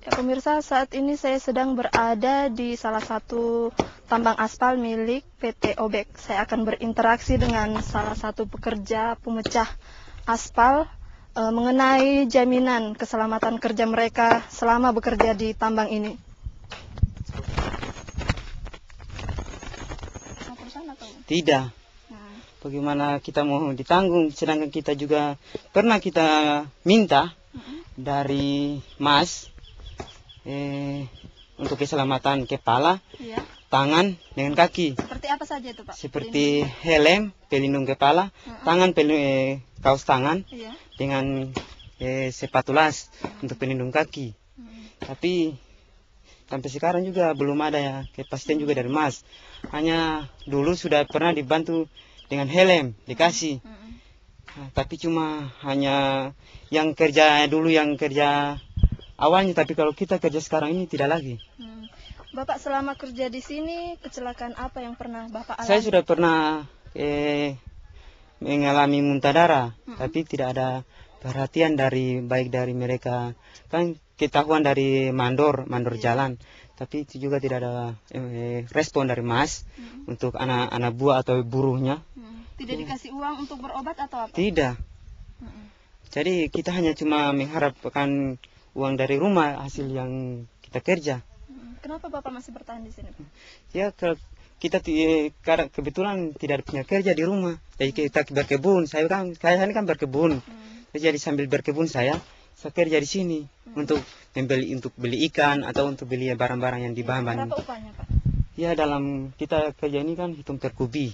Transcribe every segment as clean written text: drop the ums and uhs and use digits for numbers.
Ya, pemirsa, saat ini saya sedang berada di salah satu tambang aspal milik PT Obek. Saya akan berinteraksi dengan salah satu pekerja pemecah aspal mengenai jaminan keselamatan kerja mereka selama bekerja di tambang ini. Tidak. Bagaimana kita mau ditanggung, sedangkan kita juga pernah kita minta dari Mas untuk keselamatan kepala, tangan dengan kaki. Seperti apa saja itu, Pak? Seperti helm, pelindung kepala, tangan, kaos tangan, dengan sepatu las untuk pelindung kaki. Tapi sampai sekarang juga belum ada ya kepastian juga dari Mas. Hanya dulu sudah pernah dibantu dengan helm, dikasih. Nah, tapi cuma hanya yang kerja dulu, yang kerja awalnya, tapi kalau kita kerja sekarang ini tidak lagi. Bapak selama kerja di sini, kecelakaan apa yang pernah Bapak alami? Saya sudah pernah mengalami muntah darah, tapi tidak ada perhatian baik dari mereka. Kan ketahuan dari mandor jalan, tapi itu juga tidak ada respon dari Mas untuk anak buah atau buruhnya. Tidak dikasih uang untuk berobat atau apa? Tidak. Jadi kita hanya cuma mengharapkan uang dari rumah hasil yang kita kerja. Kenapa Bapak masih bertahan di sini, Pak? Ya, kita kebetulan tidak punya kerja di rumah, jadi kita berkebun. Saya ini kan berkebun, jadi sambil berkebun saya kerja di sini untuk beli ikan atau untuk beli barang-barang yang di bahan-bahan. Berapa upahnya, Pak? Ya, dalam kita kerja ini kan hitung per kubi.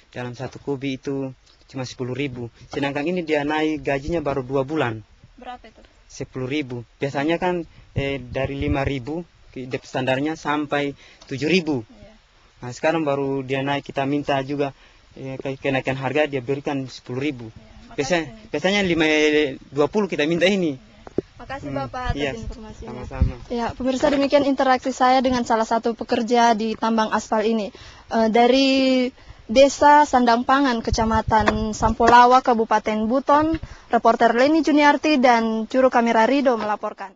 Dalam satu kubi itu cuma 10.000. Sedangkan ini dia naik gajinya baru 2 bulan. Berapa itu? 10.000. Biasanya kan dari 5.000 standarnya sampai 7.000. Nah, sekarang baru dia naik, kita minta juga kenaikan harga, dia berikan 10.000. Biasanya 20 kita minta ini. Makasih Bapak atas informasinya. Sama-sama. Ya, pemirsa, demikian interaksi saya dengan salah satu pekerja di tambang aspal ini. Dari Desa Sandang Pangan, Kecamatan Sampolawa, Kabupaten Buton, reporter Leni Juniarti dan juru kamera Rido melaporkan.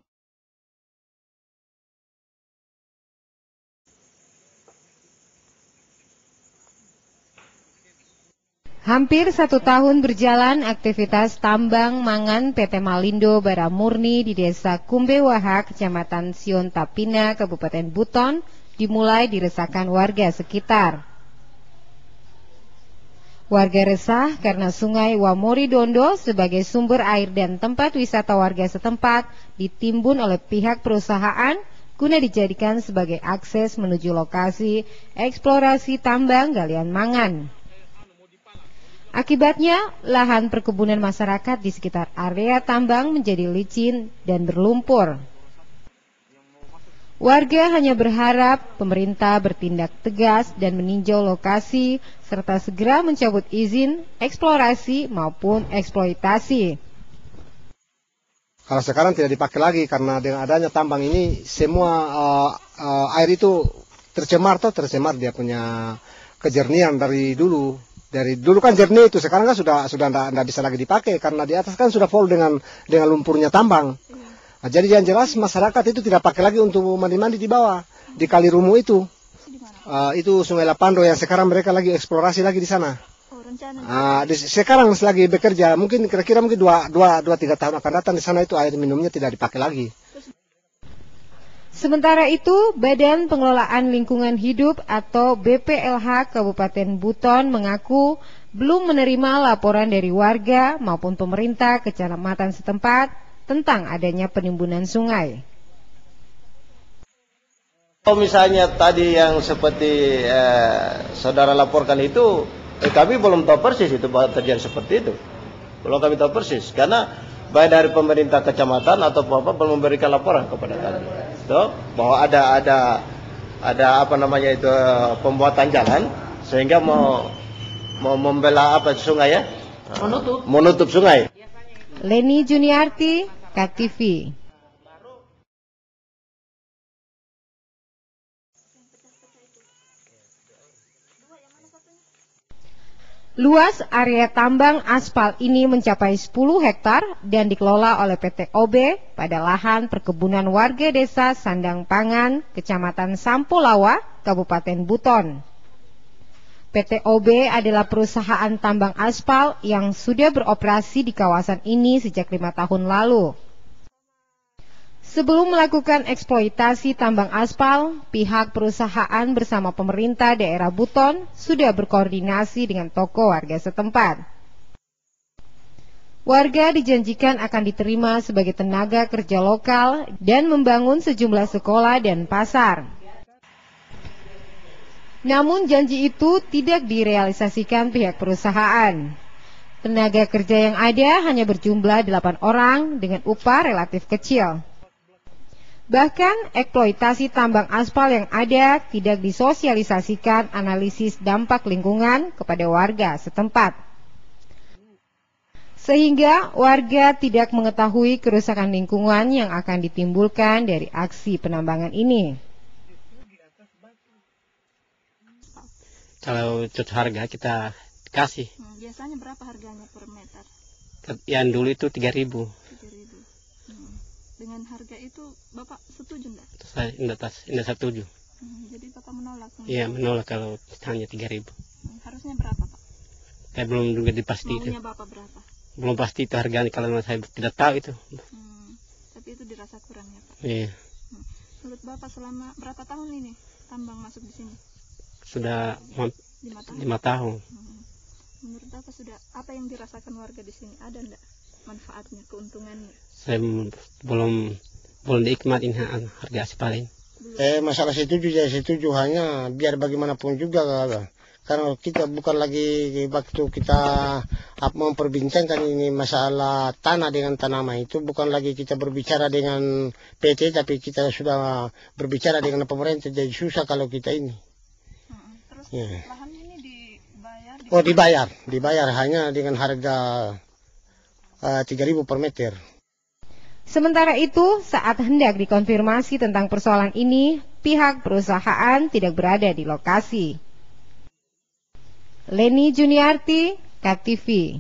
Hampir 1 tahun berjalan aktivitas tambang mangan PT Malindo Bara Murni di Desa Kumbewaha, Kecamatan Sion Tapina, Kabupaten Buton, dimulai diresahkan warga sekitar. Warga resah karena Sungai Wamori Dondo sebagai sumber air dan tempat wisata warga setempat ditimbun oleh pihak perusahaan guna dijadikan sebagai akses menuju lokasi eksplorasi tambang galian mangan. Akibatnya, lahan perkebunan masyarakat di sekitar area tambang menjadi licin dan berlumpur. Warga hanya berharap pemerintah bertindak tegas dan meninjau lokasi serta segera mencabut izin eksplorasi maupun eksploitasi. Kalau sekarang tidak dipakai lagi karena dengan adanya tambang ini semua air itu tercemar dia punya kejernihan dari dulu. Dari dulu kan jernih itu, sekarang kan sudah tidak bisa lagi dipakai karena di atas kan sudah full dengan lumpurnya tambang. Nah, jadi yang jelas masyarakat itu tidak pakai lagi untuk mandi-mandi di bawah di Kali Rumu itu. Itu Sungai Lapando yang sekarang mereka lagi eksplorasi lagi di sana. Sekarang lagi bekerja, mungkin kira-kira 2-3 tahun akan datang di sana itu air minumnya tidak dipakai lagi. Sementara itu, Badan Pengelolaan Lingkungan Hidup atau BPLH Kabupaten Buton mengaku belum menerima laporan dari warga maupun pemerintah kecamatan setempat tentang adanya penimbunan sungai. Kalau misalnya tadi yang seperti saudara laporkan itu, kami belum tahu persis itu terjadi seperti itu. Belum kami tahu persis, karena baik dari pemerintah kecamatan atau apa belum memberikan laporan kepada kami. Bahwa ada apa namanya itu pembuatan jalan sehingga mau membela sungai ya, menutup sungai. Leni Juniarti, KTV. Luas area tambang aspal ini mencapai 10 hektar dan dikelola oleh PT OB pada lahan perkebunan warga desa Sandang Pangan, Kecamatan Sampolawa, Kabupaten Buton. PT OB adalah perusahaan tambang aspal yang sudah beroperasi di kawasan ini sejak 5 tahun lalu. Sebelum melakukan eksploitasi tambang aspal, pihak perusahaan bersama pemerintah daerah Buton sudah berkoordinasi dengan toko warga setempat. Warga dijanjikan akan diterima sebagai tenaga kerja lokal dan membangun sejumlah sekolah dan pasar. Namun janji itu tidak direalisasikan pihak perusahaan. Tenaga kerja yang ada hanya berjumlah 8 orang dengan upah relatif kecil. Bahkan eksploitasi tambang aspal yang ada tidak disosialisasikan analisis dampak lingkungan kepada warga setempat. Sehingga warga tidak mengetahui kerusakan lingkungan yang akan ditimbulkan dari aksi penambangan ini. Kalau cut harga kita kasih. Biasanya berapa harganya per meter? Yang dulu itu 3.000. 3.000. Dengan harga itu Bapak setuju enggak? Saya enggak setuju. Jadi Bapak menolak? Iya, menolak kalau hanya 3.000. Harusnya berapa Pak? Saya belum juga dipasti itu. Maunya Bapak berapa? Belum pasti itu harganya kalau saya tidak tahu itu. Tapi itu dirasa kurang ya Pak? Iya. Menurut Bapak selama berapa tahun ini tambang masuk di sini? Sudah 5 tahun. Menurut Bapak sudah apa yang dirasakan warga di sini? Ada enggak manfaatnya, keuntungannya? Saya belum diikmatin harga aspal ini. Masalah setuju hanya biar bagaimanapun juga karena kita bukan lagi waktu kita memperbincangkan ini masalah tanah dengan tanaman itu bukan lagi kita berbicara dengan PT tapi kita sudah berbicara dengan pemerintah, jadi susah kalau kita ini. Terus ya. Lahan ini dibayar? Dibayar hanya dengan harga 3.000 per meter. Sementara itu, saat hendak dikonfirmasi tentang persoalan ini, pihak perusahaan tidak berada di lokasi. Leni Juniarti, KTV.